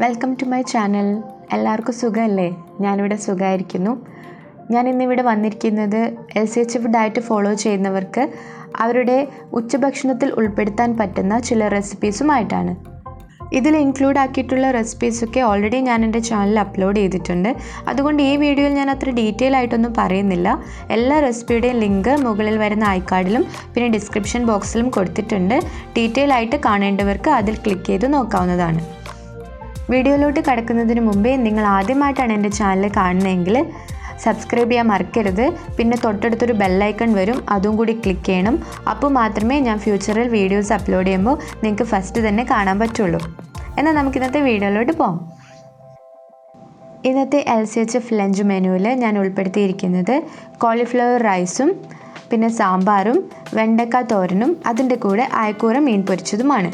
Welcome to my channel. എല്ലാവർക്കും സുഖമല്ലേ? ഞാനിവിടെ സുഖമായിരിക്കുന്നു. ഞാനിന്നിവിടെ വന്നിരിക്കുന്നത് LCHF ഡയറ്റ് ഫോളോ ചെയ്യുന്നവർക്ക് അവരുടെ ഉച്ചഭക്ഷണത്തിൽ ഉൾപ്പെടുത്താൻ പറ്റുന്ന ചില റെസിപ്പീസുമായിട്ടാണ്. ഇതിൽ ഇൻക്ലൂഡ് ആക്കിയിട്ടുള്ള റെസിപ്പീസൊക്കെ ഓൾറെഡി ഞാൻ എൻ്റെ ചാനലിൽ അപ്ലോഡ് ചെയ്തിട്ടുണ്ട്. അതുകൊണ്ട് ഈ വീഡിയോയിൽ ഞാൻ അത്ര ഡീറ്റെയിൽ ആയിട്ടൊന്നും പറയുന്നില്ല. എല്ലാ റെസിപ്പിയുടെയും ലിങ്ക് മുകളിൽ വരുന്ന ഐക്കാർഡിലും പിന്നെ ഡിസ്ക്രിപ്ഷൻ ബോക്സിലും കൊടുത്തിട്ടുണ്ട്. ഡീറ്റെയിൽ ആയിട്ട് കാണേണ്ടവർക്ക് അതിൽ ക്ലിക്ക് ചെയ്ത് നോക്കാവുന്നതാണ്. വീഡിയോയിലോട്ട് കടക്കുന്നതിന് മുമ്പേ നിങ്ങൾ ആദ്യമായിട്ടാണ് എൻ്റെ ചാനൽ കാണുന്നതെങ്കിൽ സബ്സ്ക്രൈബ് ചെയ്യാൻ മറക്കരുത്. പിന്നെ തൊട്ടടുത്തൊരു ബെല്ലൈക്കൺ വരും, അതും കൂടി ക്ലിക്ക് ചെയ്യണം. അപ്പോൾ മാത്രമേ ഞാൻ ഫ്യൂച്ചറിൽ വീഡിയോസ് അപ്ലോഡ് ചെയ്യുമ്പോൾ നിങ്ങൾക്ക് ഫസ്റ്റ് തന്നെ കാണാൻ പറ്റുള്ളൂ. എന്നാൽ നമുക്കിന്നത്തെ വീഡിയോയിലോട്ട് പോകാം. ഇന്നത്തെ LCHF ലഞ്ച് മെനുവിൽ ഞാൻ ഉൾപ്പെടുത്തിയിരിക്കുന്നത് കോളിഫ്ലവർ റൈസും പിന്നെ സാമ്പാറും വെണ്ടക്ക തോരനും അതിൻ്റെ കൂടെ അയക്കൂറ മീൻ പൊരിച്ചതുമാണ്.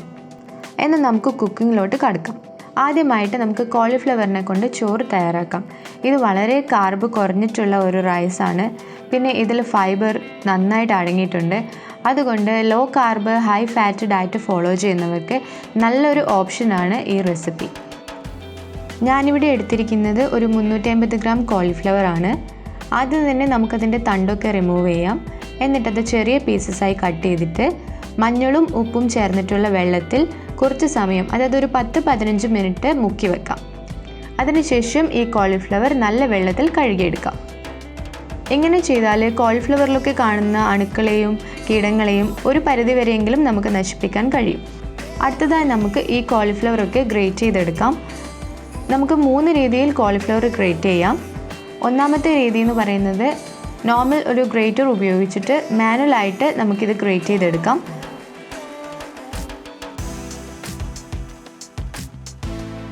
എന്നാൽ നമുക്ക് കുക്കിങ്ങിലോട്ട് കടക്കാം. ആദ്യമായിട്ട് നമുക്ക് കോളിഫ്ലവറിനെ കൊണ്ട് ചോറ് തയ്യാറാക്കാം. ഇത് വളരെ കാർബ് കുറഞ്ഞിട്ടുള്ള ഒരു റൈസാണ്. പിന്നെ ഇതിൽ ഫൈബർ നന്നായിട്ട് അടങ്ങിയിട്ടുണ്ട്. അതുകൊണ്ട് low carb high fat diet follow ചെയ്യുന്നവർക്ക് നല്ലൊരു ഓപ്ഷനാണ് ഈ റെസിപ്പി. ഞാനിവിടെ എടുത്തിരിക്കുന്നത് ഒരു 350 ഗ്രാം കോളിഫ്ലവർ ആണ്. ആദ്യം തന്നെ നമുക്കതിൻ്റെ തണ്ടൊക്കെ റിമൂവ് ചെയ്യാം. എന്നിട്ടത് ചെറിയ പീസസായി കട്ട് ചെയ്തിട്ട് മഞ്ഞളും ഉപ്പും ചേർന്നിട്ടുള്ള വെള്ളത്തിൽ കുറച്ച് സമയം, അതായത് ഒരു 10-15 മിനിറ്റ് മുക്കി വെക്കാം. അതിനുശേഷം ഈ കോളിഫ്ലവർ നല്ല വെള്ളത്തിൽ കഴുകിയെടുക്കാം. ഇങ്ങനെ ചെയ്താൽ കോളിഫ്ലവറിലൊക്കെ കാണുന്ന അണുക്കളെയും കീടങ്ങളെയും ഒരു പരിധിവരെയെങ്കിലും നമുക്ക് നശിപ്പിക്കാൻ കഴിയും. അടുത്തതായി നമുക്ക് ഈ കോളിഫ്ലവറൊക്കെ ഗ്രേറ്റ് ചെയ്തെടുക്കാം. നമുക്ക് 3 രീതിയിൽ കോളിഫ്ലവർ ഗ്രേറ്റ് ചെയ്യാം. ഒന്നാമത്തെ രീതി എന്ന് പറയുന്നത് നോർമൽ ഒരു ഗ്രേറ്റർ ഉപയോഗിച്ചിട്ട് മാനുവലായിട്ട് നമുക്കിത് ഗ്രേറ്റ് ചെയ്തെടുക്കാം.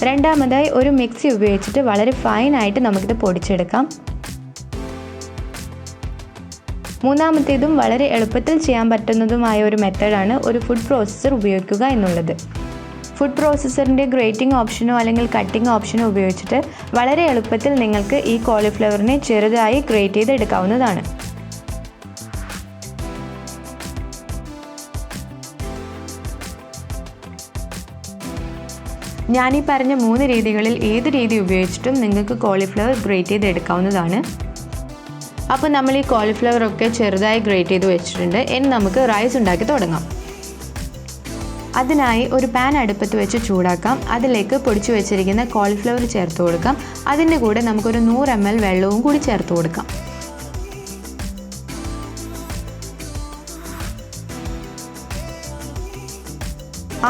രണ്ടാമതായി ഒരു മിക്സി ഉപയോഗിച്ചിട്ട് വളരെ ഫൈനായിട്ട് നമുക്കിത് പൊടിച്ചെടുക്കാം. മൂന്നാമത്തേതും വളരെ എളുപ്പത്തിൽ ചെയ്യാൻ പറ്റുന്നതുമായ ഒരു മെത്തേഡാണ് ഒരു ഫുഡ് പ്രോസസ്സർ ഉപയോഗിക്കുക എന്നുള്ളത്. ഫുഡ് പ്രോസസ്സറിൻ്റെ ഗ്രേറ്റിംഗ് ഓപ്ഷനോ അല്ലെങ്കിൽ കട്ടിംഗ് ഓപ്ഷനോ ഉപയോഗിച്ചിട്ട് വളരെ എളുപ്പത്തിൽ നിങ്ങൾക്ക് ഈ കോളിഫ്ലവറിനെ ചെറുതായി ഗ്രേറ്റ് ചെയ്തെടുക്കാവുന്നതാണ്. ഞാനീ പറഞ്ഞ 3 രീതികളിൽ ഏത് രീതി ഉപയോഗിച്ചിട്ടും നിങ്ങൾക്ക് കോളിഫ്ലവർ ഗ്രേറ്റ് ചെയ്തെടുക്കാവുന്നതാണ്. അപ്പോൾ നമ്മൾ ഈ കോളിഫ്ലവറൊക്കെ ചെറുതായി ഗ്രേറ്റ് ചെയ്ത് വെച്ചിട്ടുണ്ട്. ഇനി നമുക്ക് റൈസ് ഉണ്ടാക്കി തുടങ്ങാം. അതിനായി ഒരു പാൻ അടുപ്പത്ത് വെച്ച് ചൂടാക്കാം. അതിലേക്ക് പൊടിച്ചു വെച്ചിരിക്കുന്ന കോളിഫ്ലവർ ചേർത്ത് കൊടുക്കാം. അതിൻ്റെ കൂടെ നമുക്കൊരു 100 ml വെള്ളവും കൂടി ചേർത്ത് കൊടുക്കാം.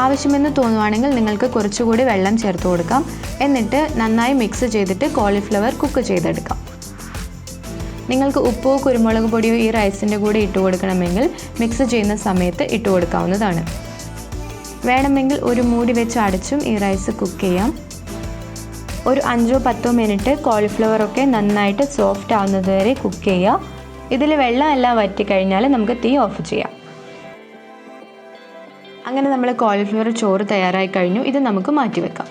ആവശ്യമെന്ന് തോന്നുവാണെങ്കിൽ നിങ്ങൾക്ക് കുറച്ചുകൂടി വെള്ളം ചേർത്ത് കൊടുക്കാം. എന്നിട്ട് നന്നായി മിക്സ് ചെയ്തിട്ട് കോളിഫ്ലവർ കുക്ക് ചെയ്തെടുക്കാം. നിങ്ങൾക്ക് ഉപ്പോ കുരുമുളക് പൊടിയോ ഈ റൈസിൻ്റെ കൂടെ ഇട്ട് കൊടുക്കണമെങ്കിൽ മിക്സ് ചെയ്യുന്ന സമയത്ത് ഇട്ട് കൊടുക്കാവുന്നതാണ്. വേണമെങ്കിൽ ഒരു മൂടി വെച്ച് അടച്ചും ഈ റൈസ് കുക്ക് ചെയ്യാം. ഒരു 5-10 മിനിറ്റ് കോളിഫ്ലവറൊക്കെ നന്നായിട്ട് സോഫ്റ്റ് ആവുന്നത് വരെ കുക്ക് ചെയ്യുക. ഇതിൽ വെള്ളം എല്ലാം വറ്റിക്കഴിഞ്ഞാൽ നമുക്ക് തീ ഓഫ് ചെയ്യാം. അങ്ങനെ നമ്മൾ കോളിഫ്ലവർ ചോറ് തയ്യാറായി കഴിഞ്ഞു. ഇത് നമുക്ക് മാറ്റിവെക്കാം.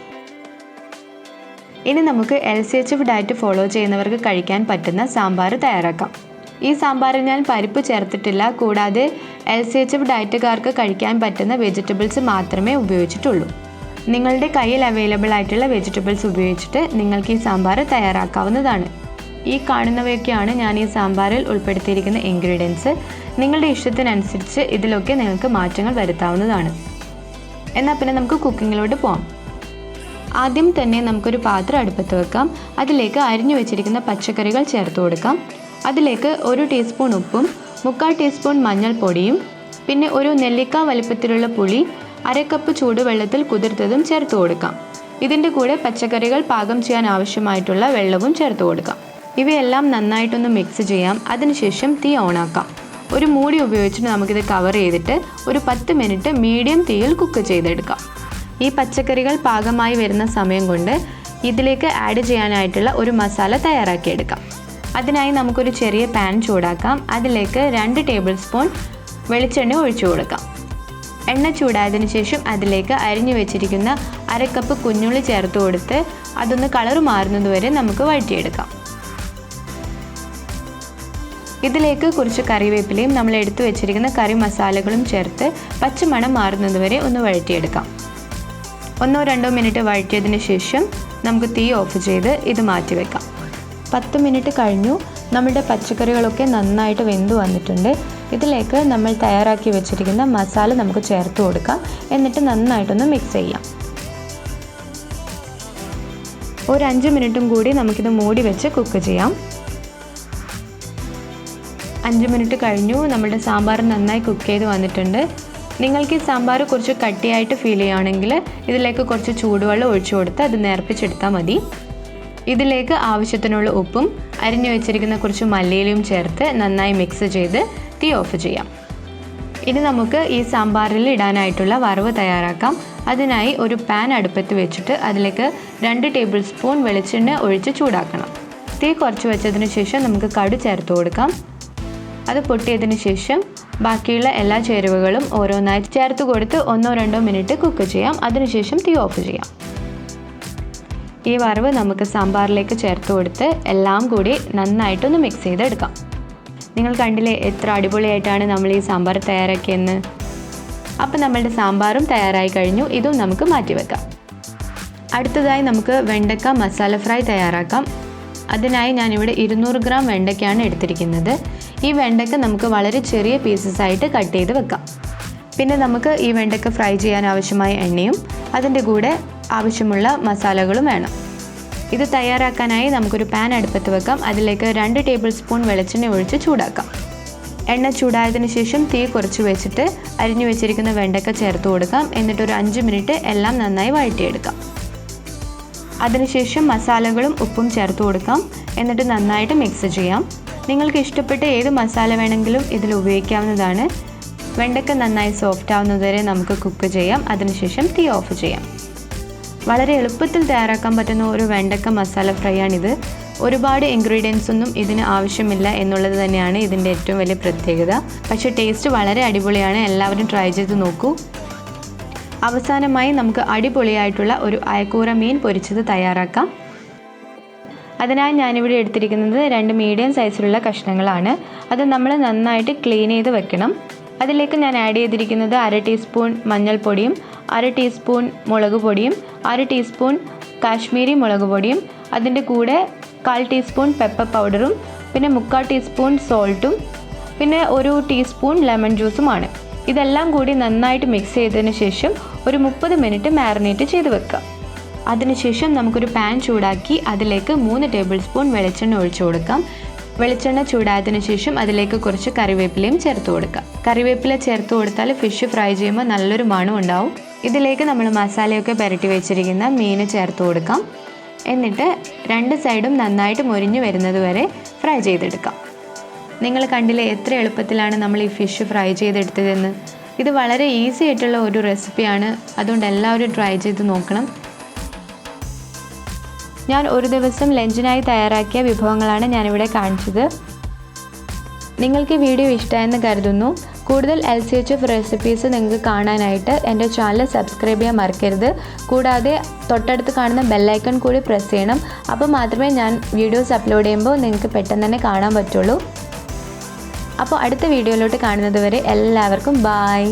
ഇനി നമുക്ക് LCHF ഡയറ്റ് ഫോളോ ചെയ്യുന്നവർക്ക് കഴിക്കാൻ പറ്റുന്ന സാമ്പാർ തയ്യാറാക്കാം. ഈ സാമ്പാറിൽ ഞാൻ പരിപ്പ് ചേർത്തിട്ടില്ല. കൂടാതെ LCHF ഡയറ്റുകാർക്ക് കഴിക്കാൻ പറ്റുന്ന വെജിറ്റബിൾസ് മാത്രമേ ഉപയോഗിച്ചിട്ടുള്ളൂ. നിങ്ങളുടെ കയ്യിൽ അവൈലബിൾ ആയിട്ടുള്ള വെജിറ്റബിൾസ് ഉപയോഗിച്ചിട്ട് നിങ്ങൾക്ക് ഈ സാമ്പാർ തയ്യാറാക്കാവുന്നതാണ്. ഈ കാണുന്നവയൊക്കെയാണ് ഞാൻ ഈ സാമ്പാറിൽ ഉൾപ്പെടുത്തിയിരിക്കുന്ന ഇൻഗ്രീഡിയൻസ്. നിങ്ങളുടെ ഇഷ്ടത്തിനനുസരിച്ച് ഇതിലൊക്കെ നിങ്ങൾക്ക് മാറ്റങ്ങൾ വരുത്താവുന്നതാണ്. എന്നാൽ പിന്നെ നമുക്ക് കുക്കിങ്ങിലോട്ട് പോകാം. ആദ്യം തന്നെ നമുക്കൊരു പാത്രം അടുപ്പത്ത് വെക്കാം. അതിലേക്ക് അരിഞ്ഞു വെച്ചിരിക്കുന്ന പച്ചക്കറികൾ ചേർത്ത് കൊടുക്കാം. അതിലേക്ക് 1 ടീസ്പൂൺ ഉപ്പും 3/4 ടീസ്പൂൺ മഞ്ഞൾപ്പൊടിയും പിന്നെ ഒരു നെല്ലിക്ക വലിപ്പത്തിലുള്ള പുളി 1/2 കപ്പ് ചൂടുവെള്ളത്തിൽ കുതിർത്തതും ചേർത്ത് കൊടുക്കാം. ഇതിൻ്റെ കൂടെ പച്ചക്കറികൾ പാകം ചെയ്യാൻ ആവശ്യമായിട്ടുള്ള വെള്ളവും ചേർത്ത് കൊടുക്കാം. ഇവയെല്ലാം നന്നായിട്ടൊന്ന് മിക്സ് ചെയ്യാം. അതിനുശേഷം തീ ഓണാക്കാം. ഒരു മൂടി ഉപയോഗിച്ചിട്ട് നമുക്കിത് കവർ ചെയ്തിട്ട് ഒരു 10 മിനിറ്റ് മീഡിയം തീയിൽ കുക്ക് ചെയ്തെടുക്കാം. ഈ പച്ചക്കറികൾ പാകമായി വരുന്ന സമയം കൊണ്ട് ഇതിലേക്ക് ആഡ് ചെയ്യാനായിട്ടുള്ള ഒരു മസാല തയ്യാറാക്കിയെടുക്കാം. അതിനായി നമുക്കൊരു ചെറിയ പാൻ ചൂടാക്കാം. അതിലേക്ക് 2 ടേബിൾ സ്പൂൺ വെളിച്ചെണ്ണ ഒഴിച്ചു കൊടുക്കാം. എണ്ണ ചൂടായതിനു ശേഷം അതിലേക്ക് അരിഞ്ഞു വെച്ചിരിക്കുന്ന 1/2 കപ്പ് കുഞ്ഞുള്ളി ചേർത്ത് കൊടുത്ത് അതൊന്ന് കളർ മാറുന്നതുവരെ നമുക്ക് വഴറ്റിയെടുക്കാം. ഇതിലേക്ക് കുറച്ച് കറിവേപ്പിലയും നമ്മൾ എടുത്തു വെച്ചിരിക്കുന്ന കറി മസാലകളും ചേർത്ത് പച്ചമണം മാറുന്നതുവരെ ഒന്ന് വഴറ്റിയെടുക്കാം. 1-2 മിനിറ്റ് വഴറ്റിയതിന് ശേഷം നമുക്ക് തീ ഓഫ് ചെയ്ത് ഇത് മാറ്റി വെക്കാം. 10 മിനിറ്റ് കഴിഞ്ഞു. നമ്മുടെ പച്ചക്കറികളൊക്കെ നന്നായിട്ട് വെന്ത് വന്നിട്ടുണ്ട്. ഇതിലേക്ക് നമ്മൾ തയ്യാറാക്കി വെച്ചിരിക്കുന്ന മസാല നമുക്ക് ചേർത്ത് കൊടുക്കാം. എന്നിട്ട് നന്നായിട്ടൊന്ന് മിക്സ് ചെയ്യാം. ഒരു 5 മിനിറ്റും കൂടി നമുക്കിത് മൂടി വെച്ച് കുക്ക് ചെയ്യാം. 5 മിനിറ്റ് കഴിഞ്ഞു. നമ്മുടെ സാമ്പാർ നന്നായി കുക്ക് ചെയ്ത് വന്നിട്ടുണ്ട്. നിങ്ങൾക്ക് ഈ സാമ്പാർ കുറച്ച് കട്ടിയായിട്ട് ഫീൽ ചെയ്യുകയാണെങ്കിൽ ഇതിലേക്ക് കുറച്ച് ചൂടുവെള്ളം ഒഴിച്ചു കൊടുത്ത് അത് നേർപ്പിച്ചെടുത്താൽ മതി. ഇതിലേക്ക് ആവശ്യത്തിനുള്ള ഉപ്പും അരിഞ്ഞു വെച്ചിരിക്കുന്ന കുറച്ച് മല്ലിയിലയും ചേർത്ത് നന്നായി മിക്സ് ചെയ്ത് തീ ഓഫ് ചെയ്യാം. ഇനി നമുക്ക് ഈ സാമ്പാറിൽ ഇടാനായിട്ടുള്ള വറവ് തയ്യാറാക്കാം. അതിനായി ഒരു പാൻ അടുപ്പത്ത് വെച്ചിട്ട് അതിലേക്ക് 2 ടേബിൾ സ്പൂൺ വെളിച്ചെണ്ണ ഒഴിച്ച് ചൂടാക്കണം. തീ കുറച്ച് വെച്ചതിന് ശേഷം നമുക്ക് കടു ചേർത്ത് കൊടുക്കാം. അത് പൊട്ടിയതിന് ശേഷം ബാക്കിയുള്ള എല്ലാ ചേരുവകളും ഓരോന്നായി ചേർത്ത് കൊടുത്ത് 1-2 മിനിറ്റ് കുക്ക് ചെയ്യാം. അതിനുശേഷം തീ ഓഫ് ചെയ്യാം. ഈ വറവ് നമുക്ക് സാമ്പാറിലേക്ക് ചേർത്ത് കൊടുത്ത് എല്ലാം കൂടി നന്നായിട്ടൊന്ന് മിക്സ് ചെയ്തെടുക്കാം. നിങ്ങൾ കണ്ടില്ലേ എത്ര അടിപൊളിയായിട്ടാണ് നമ്മൾ ഈ സാമ്പാർ തയ്യാറാക്കിയെന്ന്. അപ്പോൾ നമ്മളുടെ സാമ്പാറും തയ്യാറായി കഴിഞ്ഞു. ഇതും നമുക്ക് മാറ്റി വെക്കാം. അടുത്തതായി നമുക്ക് വെണ്ടക്ക മസാല ഫ്രൈ തയ്യാറാക്കാം. അതിനായി ഞാനിവിടെ 200 ഗ്രാം വെണ്ടയ്ക്കാണ് എടുത്തിരിക്കുന്നത്. ഈ വെണ്ടയ്ക്ക നമുക്ക് വളരെ ചെറിയ പീസസ് ആയിട്ട് കട്ട് ചെയ്ത് വെക്കാം. പിന്നെ നമുക്ക് ഈ വെണ്ടയ്ക്ക ഫ്രൈ ചെയ്യാൻ ആവശ്യമായ എണ്ണയും അതിൻ്റെ കൂടെ ആവശ്യമുള്ള മസാലകളും വേണം. ഇത് തയ്യാറാക്കാനായി നമുക്കൊരു പാൻ അടുപ്പത്ത് വെക്കാം. അതിലേക്ക് 2 ടേബിൾ സ്പൂൺ വെളിച്ചെണ്ണ ഒഴിച്ച് ചൂടാക്കാം. എണ്ണ ചൂടായതിനു ശേഷം തീ കുറച്ച് വെച്ചിട്ട് അരിഞ്ഞു വെച്ചിരിക്കുന്ന വെണ്ടയ്ക്ക ചേർത്ത് കൊടുക്കാം. എന്നിട്ട് ഒരു 5 മിനിറ്റ് എല്ലാം നന്നായി വഴറ്റിയെടുക്കാം. അതിനുശേഷം മസാലകളും ഉപ്പും ചേർത്ത് കൊടുക്കാം. എന്നിട്ട് നന്നായിട്ട് മിക്സ് ചെയ്യാം. നിങ്ങൾക്ക് ഇഷ്ടപ്പെട്ട ഏത് മസാല വേണമെങ്കിലും ഇതിൽ ഉപയോഗിക്കാവുന്നതാണ്. വെണ്ടയ്ക്ക നന്നായി സോഫ്റ്റ് ആവുന്നതുവരെ നമുക്ക് കുക്ക് ചെയ്യാം. അതിനുശേഷം തീ ഓഫ് ചെയ്യാം. വളരെ എളുപ്പത്തിൽ തയ്യാറാക്കാൻ പറ്റുന്ന ഒരു വെണ്ടയ്ക്ക മസാല ഫ്രൈ ആണിത്. ഒരുപാട് ഇൻഗ്രീഡിയൻസ് ഒന്നും ഇതിന് ആവശ്യമില്ല എന്നുള്ളത് തന്നെയാണ് ഇതിൻ്റെ ഏറ്റവും വലിയ പ്രത്യേകത. പക്ഷേ ടേസ്റ്റ് വളരെ അടിപൊളിയാണ്. എല്ലാവരും ട്രൈ ചെയ്ത് നോക്കൂ. അവസാനമായി നമുക്ക് അടിപൊളിയായിട്ടുള്ള ഒരു അയക്കൂറ മീൻ പൊരിച്ചത് തയ്യാറാക്കാം. അതിനായി ഞാനിവിടെ എടുത്തിരിക്കുന്നത് 2 മീഡിയം സൈസിലുള്ള കഷ്ണങ്ങളാണ്. അത് നമ്മൾ നന്നായിട്ട് ക്ലീൻ ചെയ്ത് വെക്കണം. അതിലേക്ക് ഞാൻ ആഡ് ചെയ്തിരിക്കുന്നത് 1/2 ടീസ്പൂൺ മഞ്ഞൾപ്പൊടിയും 1/2 ടീസ്പൂൺ മുളക് പൊടിയും 1/2 ടീസ്പൂൺ കാശ്മീരി മുളക് പൊടിയും അതിൻ്റെ കൂടെ 1/4 ടീസ്പൂൺ പെപ്പർ പൗഡറും പിന്നെ 3/4 ടീസ്പൂൺ സോൾട്ടും പിന്നെ 1 ടീസ്പൂൺ ലെമൺ ജ്യൂസുമാണ്. ഇതെല്ലാം കൂടി നന്നായിട്ട് മിക്സ് ചെയ്തതിന് ശേഷം ഒരു 30 മിനിറ്റ് മാരിനേറ്റ് ചെയ്ത് വെക്കുക. അതിനുശേഷം നമുക്കൊരു പാൻ ചൂടാക്കി അതിലേക്ക് 3 ടേബിൾ സ്പൂൺ വെളിച്ചെണ്ണ ഒഴിച്ചു കൊടുക്കാം. വെളിച്ചെണ്ണ ചൂടായതിനു ശേഷം അതിലേക്ക് കുറച്ച് കറിവേപ്പിലയും ചേർത്ത് കൊടുക്കാം. കറിവേപ്പില ചേർത്ത് കൊടുത്താൽ ഫിഷ് ഫ്രൈ ചെയ്യുമ്പോൾ നല്ലൊരു മണം ഉണ്ടാവും. ഇതിലേക്ക് നമ്മൾ മസാലയൊക്കെ പുരട്ടി വെച്ചിരിക്കുന്ന മീൻ ചേർത്ത് കൊടുക്കാം. എന്നിട്ട് 2 സൈഡും നന്നായിട്ട് മൊരിഞ്ഞു വരുന്നത് വരെ ഫ്രൈ ചെയ്തെടുക്കാം. നിങ്ങൾ കണ്ടില്ലേ എത്ര എളുപ്പത്തിലാണ് നമ്മൾ ഈ ഫിഷ് ഫ്രൈ ചെയ്തെടുത്തതെന്ന്. ഇത് വളരെ ഈസി ആയിട്ടുള്ള ഒരു റെസിപ്പിയാണ്. അതുകൊണ്ട് എല്ലാവരും ട്രൈ ചെയ്ത് നോക്കണം. ഞാൻ ഒരു ദിവസം ലഞ്ചിനായി തയ്യാറാക്കിയ വിഭവങ്ങളാണ് ഞാനിവിടെ കാണിച്ചത്. നിങ്ങൾക്ക് ഈ വീഡിയോ ഇഷ്ടമായെന്ന് കരുതുന്നു. കൂടുതൽ LCHF റെസിപ്പീസ് നിങ്ങൾക്ക് കാണാനായിട്ട് എൻ്റെ ചാനൽ സബ്സ്ക്രൈബ് ചെയ്യാൻ മറക്കരുത്. കൂടാതെ തൊട്ടടുത്ത് കാണുന്ന ബെല്ലൈക്കൺ കൂടി പ്രസ് ചെയ്യണം. അപ്പോൾ മാത്രമേ ഞാൻ വീഡിയോസ് അപ്ലോഡ് ചെയ്യുമ്പോൾ നിങ്ങൾക്ക് പെട്ടെന്ന് തന്നെ കാണാൻ പറ്റുള്ളൂ. അപ്പോൾ അടുത്ത വീഡിയോയിലോട്ട് കാണുന്നത് വരെ എല്ലാവർക്കും ബൈ.